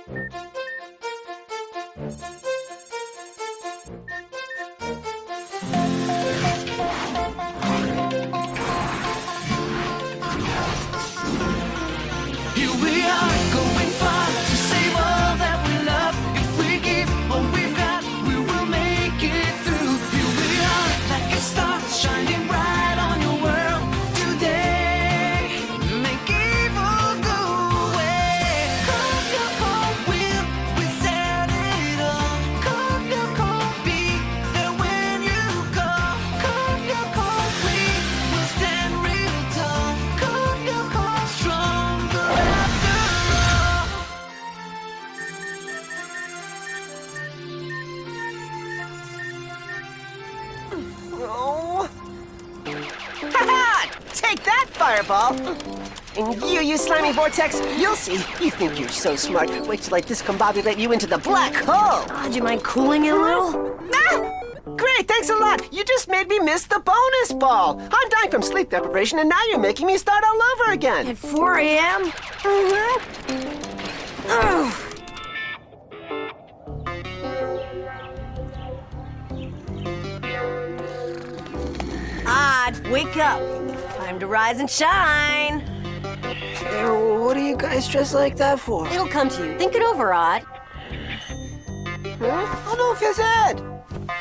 Here we are, going far to save all that we love. If we give all we've got, we will make it through. Here we are, like a star, shining bright on your world today. Make evil go away. Carve your cold will, we set it on. Carve your cold, be there when you call. Carve your cold, we will stand real tall. Carve your cold, stronger after all. Oh. Ha-ha! Take that, Fireball! And you slimy vortex, you'll see. You think you're so smart. Wait till I discombobulate you into the black hole! Do you mind cooling it a little? Ah! Great, thanks a lot. You just made me miss the bonus ball. I'm dying from sleep deprivation, and now you're making me start all over again. At 4 a.m.? Mm-hmm. Odd, wake up. Time to rise and shine. What are you guys dressed like that for? It'll come to you. Think it over, Odd. Huh? Oh no, Fizz Ed!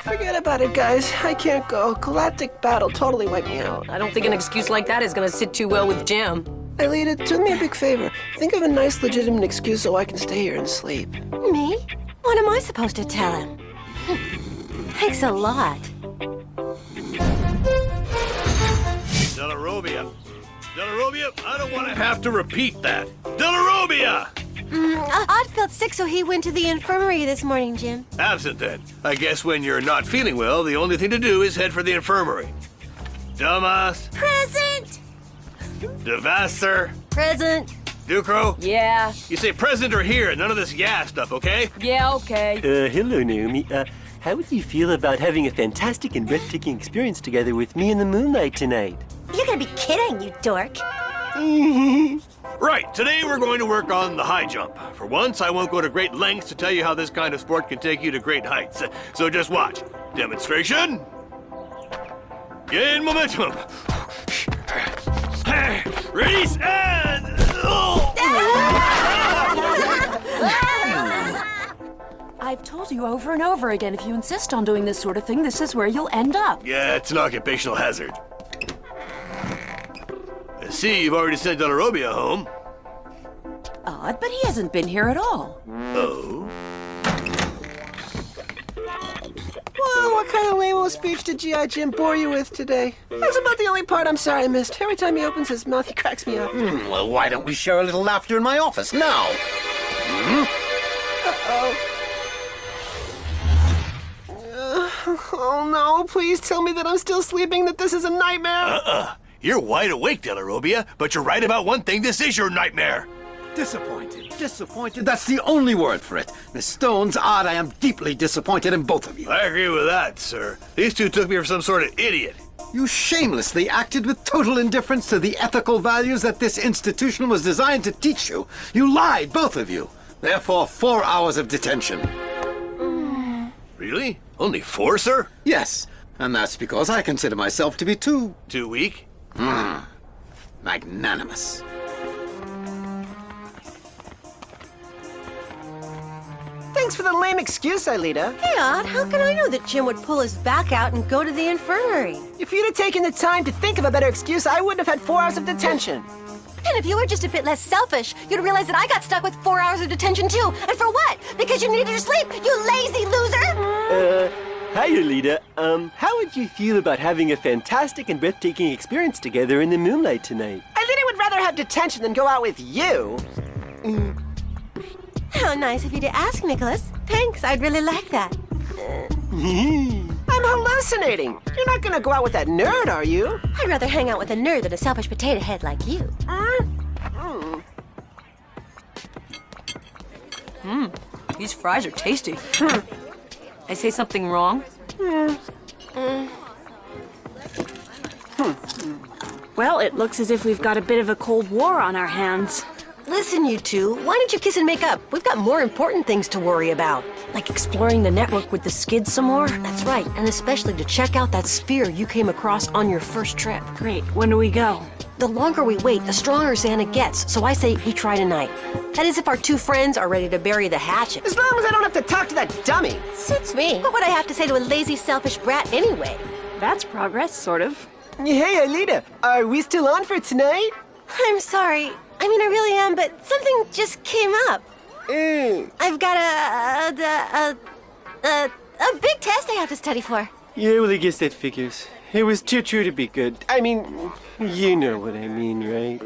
Forget about it, guys. I can't go. Galactic battle totally wiped me out. I don't think an excuse like that is gonna sit too well with Jim. Aelita, do me a big favor. Think of a nice, legitimate excuse so I can stay here and sleep. Me? What am I supposed to tell him? Thanks a lot. Delarobia. Delarobia, I don't want to have to repeat that. Delarobia! Odd felt sick, so he went to the infirmary this morning, Jim. Absent then. I guess when you're not feeling well, the only thing to do is head for the infirmary. Delmas, Present! Devasser, Present. Ducro. Yeah. You say present or here, none of this yeah stuff, okay? Yeah, okay. Hello, Naomi. How would you feel about having a fantastic and breathtaking experience together with me in the moonlight tonight? You're gonna be kidding, you dork. Right, today we're going to work on the high jump. For once, I won't go to great lengths to tell you how this kind of sport can take you to great heights. So just watch. Demonstration. Gain momentum. Release and... Oh! I've told you over and over again, if you insist on doing this sort of thing, this is where you'll end up. Yeah, it's an occupational hazard. I see you've already sent Delarobia home. Odd, but he hasn't been here at all. Oh? Well, what kind of lame-o speech did G.I. Jim bore you with today? That's about the only part I'm sorry I missed. Every time he opens his mouth, he cracks me up. Well, why don't we share a little laughter in my office now? Oh no, please tell me that I'm still sleeping, that this is a nightmare. You're wide awake, Delarobia, but you're right about one thing. This is your nightmare. Disappointed. Disappointed. That's the only word for it. Miss Stones, Odd, I am deeply disappointed in both of you. I agree with that, sir. These two took me for some sort of idiot. You shamelessly acted with total indifference to the ethical values that this institution was designed to teach you. You lied, both of you. Therefore, 4 hours of detention. Really? Only 4, sir? Yes, and that's because I consider myself to be too weak? magnanimous. Thanks for the lame excuse, Aelita. Hey, Odd, how can I know that Jim would pull his back out and go to the infirmary? If you'd have taken the time to think of a better excuse, I wouldn't have had 4 hours of detention. And if you were just a bit less selfish, you'd realize that I got stuck with 4 hours of detention too. And for what? Because you needed to sleep, you lazy loser! Hi, Aelita. How would you feel about having a fantastic and breathtaking experience together in the moonlight tonight? Aelita would rather have detention than go out with you. How nice of you to ask, Nicholas. Thanks, I'd really like that. I'm hallucinating. You're not gonna go out with that nerd, are you? I'd rather hang out with a nerd than a selfish potato head like you. These fries are tasty. I say something wrong? Well, it looks as if we've got a bit of a Cold War on our hands. Listen, you two, why don't you kiss and make up? We've got more important things to worry about. Like exploring the network with the skids some more? That's right, and especially to check out that spear you came across on your first trip. Great. When do we go? The longer we wait, the stronger Xana gets, so I say we try tonight. That is if our two friends are ready to bury the hatchet. As long as I don't have to talk to that dummy. Suits me. What would I have to say to a lazy, selfish brat anyway? That's progress, sort of. Hey, Aelita, are we still on for tonight? I'm sorry. I mean, I really am, but something just came up. I've got a big test I have to study for. Yeah, well, I guess that figures. It was too true to be good. I mean, you know what I mean, right?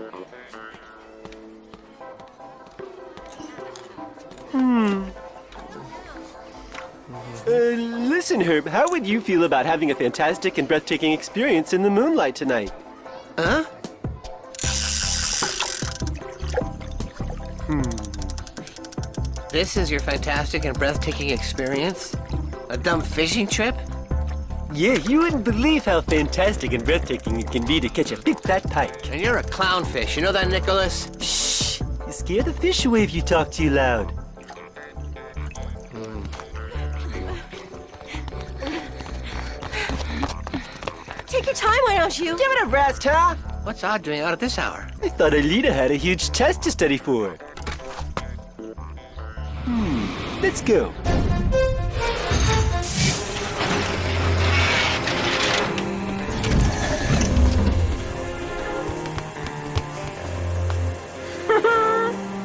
Listen, Herb, how would you feel about having a fantastic and breathtaking experience in the moonlight tonight? Huh? This is your fantastic and breathtaking experience? A dumb fishing trip? Yeah, you wouldn't believe how fantastic and breathtaking it can be to catch a big fat pike. And you're a clownfish, you know that, Nicholas? Shh! You scare the fish away if you talk too loud. Take your time, why don't you? Give it a rest, huh? What's Odd doing out at this hour? I thought Aelita had a huge test to study for. Let's go.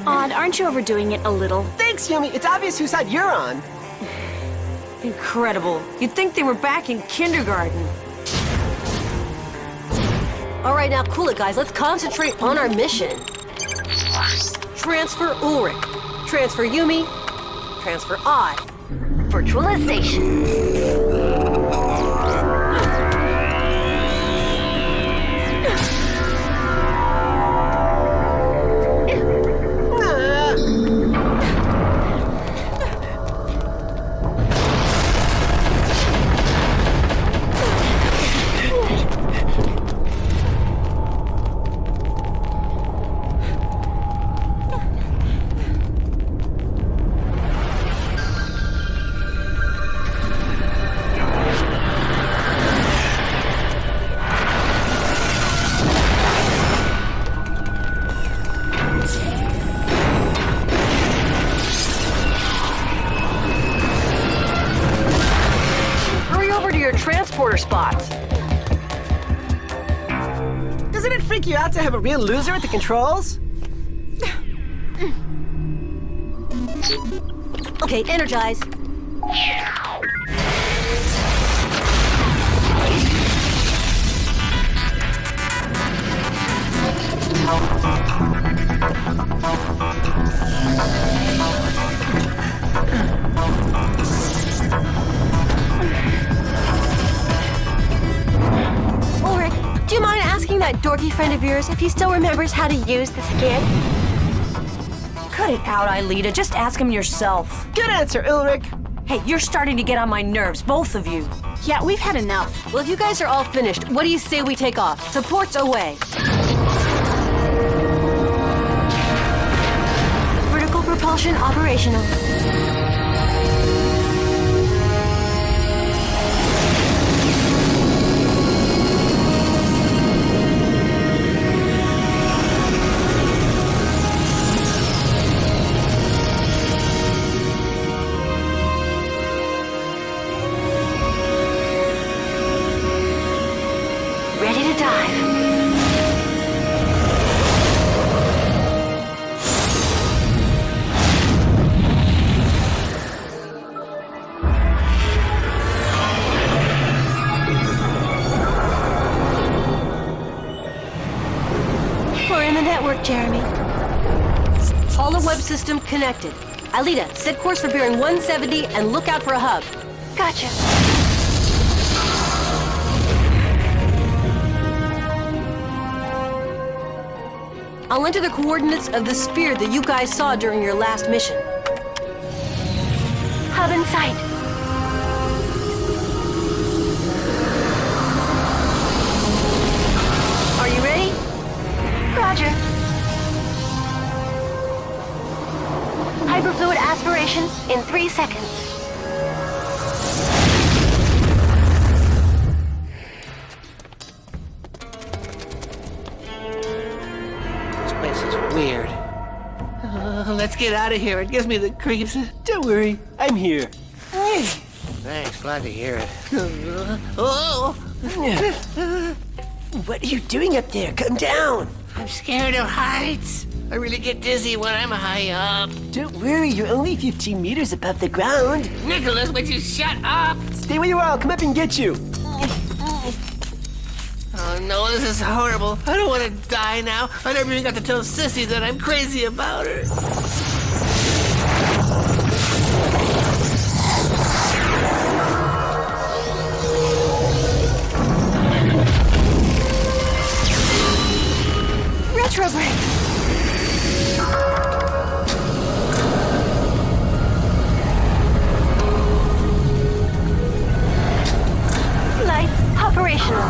Odd, aren't you overdoing it a little? Thanks, Yumi. It's obvious whose side you're on. Incredible. You'd think they were back in kindergarten. All right, now cool it, guys. Let's concentrate on our mission. Transfer Ulrich. Transfer Yumi. Transfer Odd. Virtualization. Transporter spots. Doesn't it freak you out to have a real loser at the controls? Okay, energize. Ulrich, do you mind asking that dorky friend of yours if he still remembers how to use the skid? Cut it out, Aelita. Just ask him yourself. Good answer, Ulrich. Hey, you're starting to get on my nerves, both of you. Yeah, we've had enough. Well, if you guys are all finished, what do you say we take off? Supports away. Vertical propulsion operational. Ready to dive. We're in the network, Jeremy. Follow web system connected. Aelita, set course for bearing 170 and look out for a hub. Gotcha. I'll enter the coordinates of the spear that you guys saw during your last mission. Hub in sight. Are you ready? Roger. position in 3 seconds. This place is weird. Let's get out of here. It gives me the creeps. Don't worry, I'm here. Thanks, glad to hear it. Oh! What are you doing up there? Come down. I'm scared of heights. I really get dizzy when I'm high up. Don't worry, you're only 15 meters above the ground. Nicholas, would you shut up? Stay where you are, I'll come up and get you. Oh no, this is horrible. I don't want to die now. I never even got to tell Sissy that I'm crazy about her. Retro brake. Lights operational.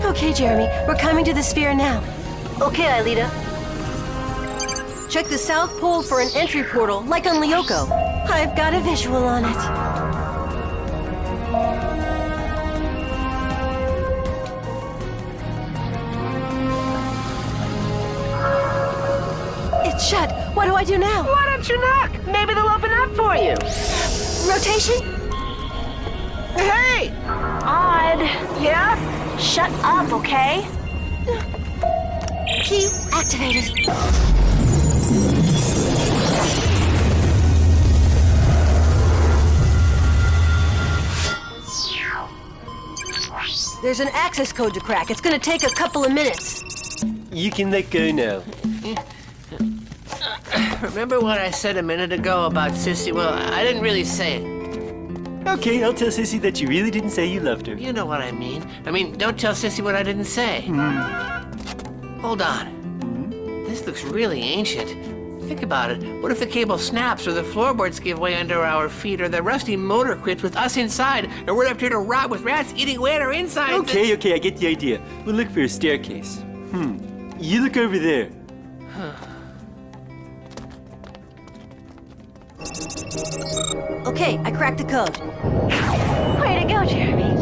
Okay, Jeremy, we're coming to the sphere now. Okay, Aelita. Check the South Pole for an entry portal, like on Lyoko. I've got a visual on it. It's shut. What do I do now? Why don't you knock? Maybe they'll open up for you. Rotation? Hey! Odd. Yeah? Shut up, okay? Key activated. There's an access code to crack. It's gonna take a couple of minutes. You can let go now. Remember what I said a minute ago about Sissy? Well, I didn't really say it. Okay, I'll tell Sissy that you really didn't say you loved her. You know what I mean. Don't tell Sissy what I didn't say. Hold on. This looks really ancient. Think about it. What if the cable snaps or the floorboards give way under our feet or the rusty motor quits with us inside and we're left here to rot with rats eating away at our insides? Okay, I get the idea. We'll look for a staircase. You look over there. Okay, I cracked the code. Way to go, Jeremy.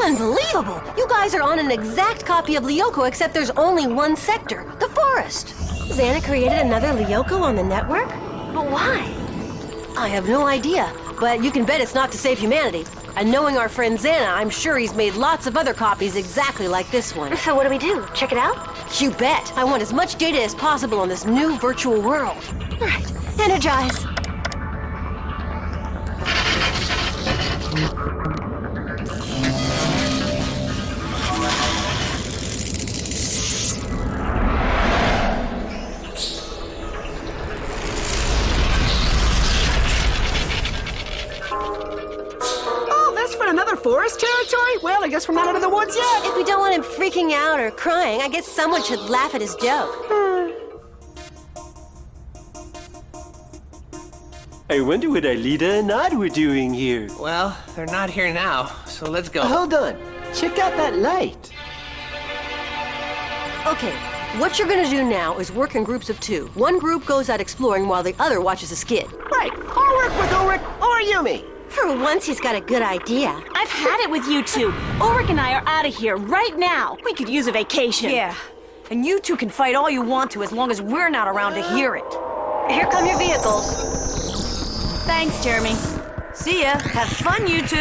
Unbelievable! You guys are on an exact copy of Lyoko, except there's only one sector, the forest. Xana created another Lyoko on the network? But why? I have no idea, but you can bet it's not to save humanity. And knowing our friend Xana, I'm sure he's made lots of other copies exactly like this one. So what do we do? Check it out? You bet! I want as much data as possible on this new virtual world. All right, energize. Another forest territory? Well, I guess we're not out of the woods yet. If we don't want him freaking out or crying, I guess someone should laugh at his joke. I wonder what Aelita and Odd were doing here. Well, they're not here now, so let's go. Hold on. Check out that light. Okay, what you're gonna do now is work in groups of 2. One group goes out exploring while the other watches the skid. Right. I'll work with Ulrich or Yumi. For once, he's got a good idea. I've had it with you two. Ulrich and I are out of here right now. We could use a vacation. Yeah. And you two can fight all you want to as long as we're not around to hear it. Here come your vehicles. Thanks, Jeremy. See ya. Have fun, you two.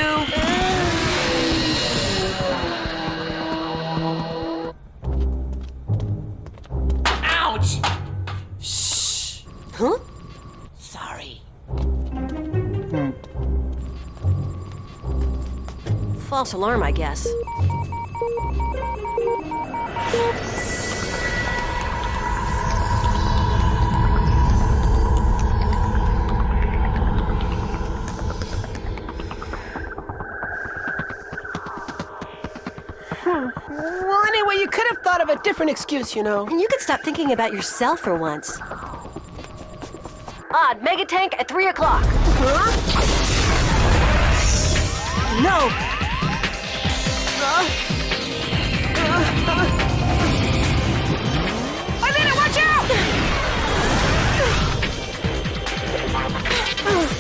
Ouch! Huh? Sorry. False alarm, I guess. thought of a different excuse, you know. And you could stop thinking about yourself for once. Odd, mega tank at 3 o'clock. Huh? No! Aelita, watch out!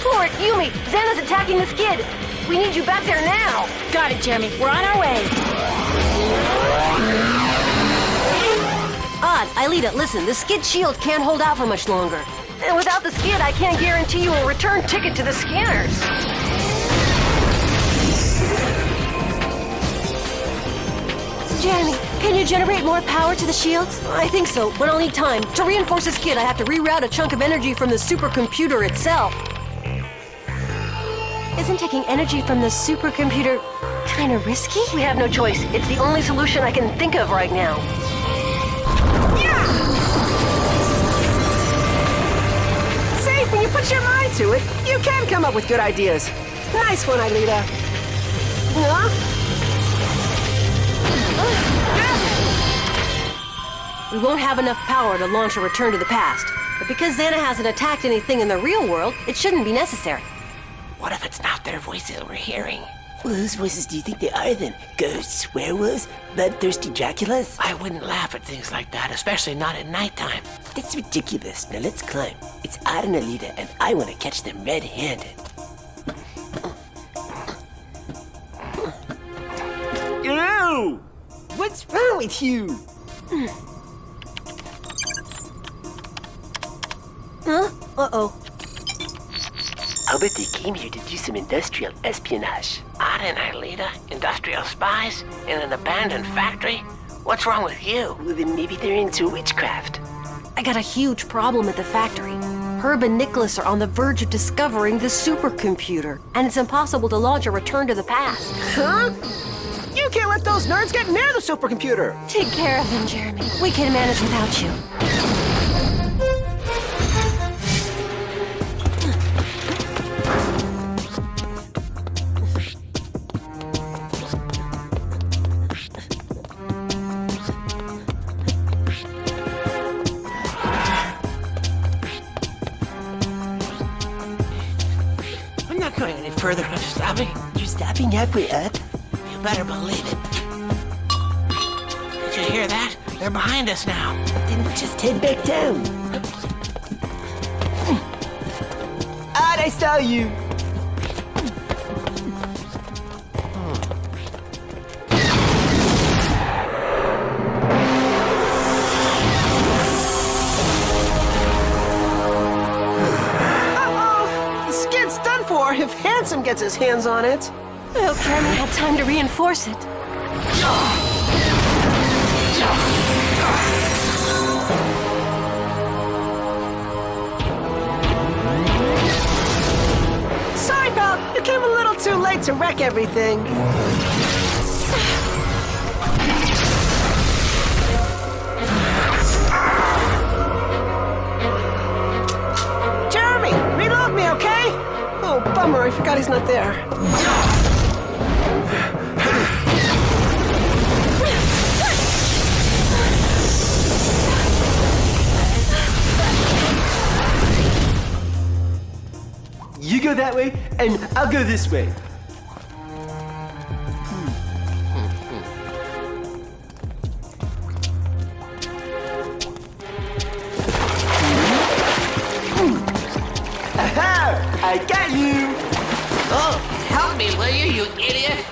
Lord, Yumi, Xana's attacking the skid. We need you back there now. Got it, Jeremy. We're on our way. Odd, Aelita, listen, the skid shield can't hold out for much longer. And without the skid, I can't guarantee you a return ticket to the scanners. Jeremy, can you generate more power to the shields? I think so, but I'll need time. To reinforce the skid, I have to reroute a chunk of energy from the supercomputer itself. Isn't taking energy from the supercomputer kind of risky? We have no choice. It's the only solution I can think of right now. See, when you put your mind to it, you can come up with good ideas. Nice one, Aelita. We won't have enough power to launch a return to the past. But because Xana hasn't attacked anything in the real world, it shouldn't be necessary. What if it's not their voices we're hearing? Well, whose voices do you think they are then? Ghosts, werewolves, bloodthirsty Draculas? I wouldn't laugh at things like that, especially not at nighttime. That's ridiculous. Now let's climb. It's Odd and Aelita, and I want to catch them red-handed. Ew! What's wrong with you? Huh? Uh-oh. I'll bet they came here to do some industrial espionage. Odd and Aelita, industrial spies, in an abandoned factory? What's wrong with you? Well, then maybe they're into witchcraft. I got a huge problem at the factory. Herb and Nicolas are on the verge of discovering the supercomputer, and it's impossible to launch a return to the past. Huh? You can't let those nerds get near the supercomputer. Take care of them, Jeremy. We can manage without you. I'm not going any further. I'm stopping. You're stopping halfway up? You better believe it. Did you hear that? They're behind us now. Then just head back down. Odd, I saw you. If Handsome gets his hands on it. I hope Jeremy had time to reinforce it. Sorry, pal. You came a little too late to wreck everything. Jeremy, reload me, okay? Oh, bummer. I forgot he's not there. You go that way, and I'll go this way. Aha! I got you! Oh, help me, will you, you idiot?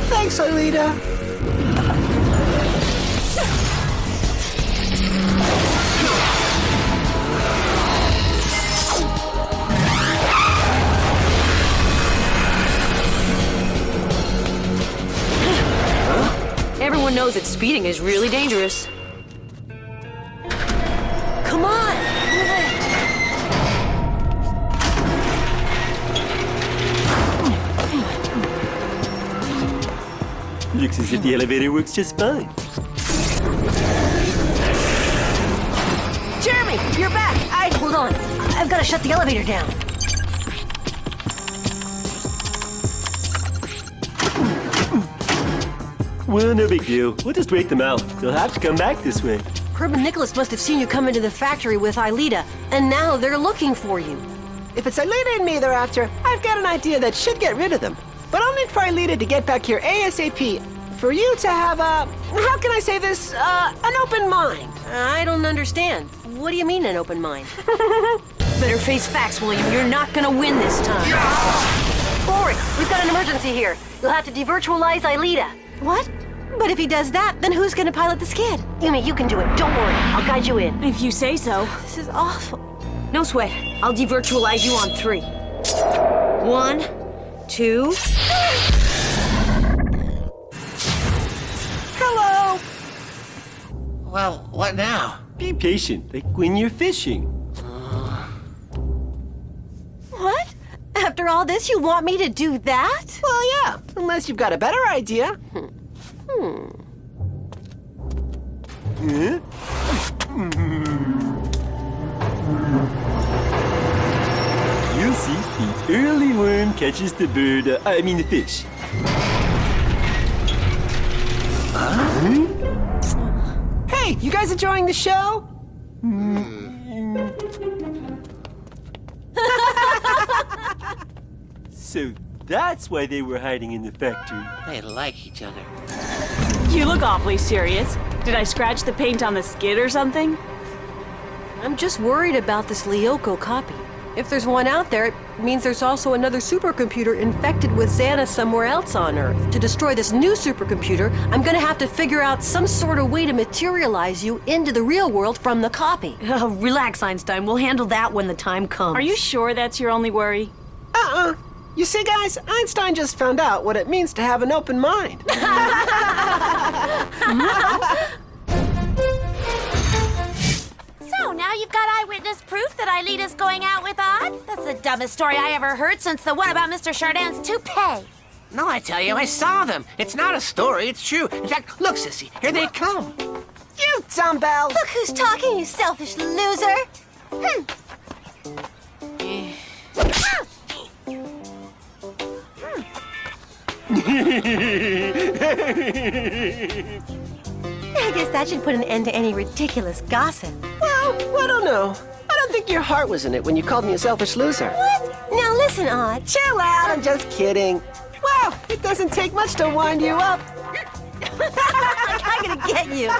Thanks, Aelita. Everyone knows that speeding is really dangerous. Come on! Move it! Looks as if the elevator works just fine. Jeremy, you're back. Hold on. I've got to shut the elevator down. Well, no big deal. We'll just wait them out. They'll have to come back this way. Herb and Nicolas must have seen you come into the factory with Aelita, and now they're looking for you. If it's Aelita and me they're after, I've got an idea that should get rid of them. But I'll need for Aelita to get back here ASAP. For you to have how can I say this, an open mind. I don't understand. What do you mean, an open mind? Better face facts, William. You're not gonna win this time. Forward! We've got an emergency here. You'll have to devirtualize Aelita. What? But if he does that, then who's gonna pilot the skid? Yumi, you can do it. Don't worry. I'll guide you in. If you say so. This is awful. No sweat. I'll devirtualize you on 3. 1, 2. Hello! Well, what now? Be patient, like when you're fishing. What? After all this, you want me to do that? Well, yeah, unless you've got a better idea. You'll see, the early worm catches the bird, the fish. Hey, you guys enjoying the show? So that's why they were hiding in the factory. They like each other. You look awfully serious. Did I scratch the paint on the skid or something? I'm just worried about this Lyoko copy. If there's one out there, it means there's also another supercomputer infected with Xana somewhere else on Earth. To destroy this new supercomputer, I'm gonna have to figure out some sort of way to materialize you into the real world from the copy. Oh, relax, Einstein. We'll handle that when the time comes. Are you sure that's your only worry? You see, guys, Einstein just found out what it means to have an open mind. So now you've got eyewitness proof that Aelita's going out with Odd? That's the dumbest story I ever heard since the one about Mr. Chardin's toupee. No, I tell you, I saw them. It's not a story, it's true. In fact, look, Sissy, here they come. You dumbbell! Look who's talking, you selfish loser! I guess that should put an end to any ridiculous gossip. Well, I don't know. I don't think your heart was in it when you called me a selfish loser. What? Now listen, Odd. Chill out, I'm just kidding. Well, it doesn't take much to wind you up. I'm gonna get you.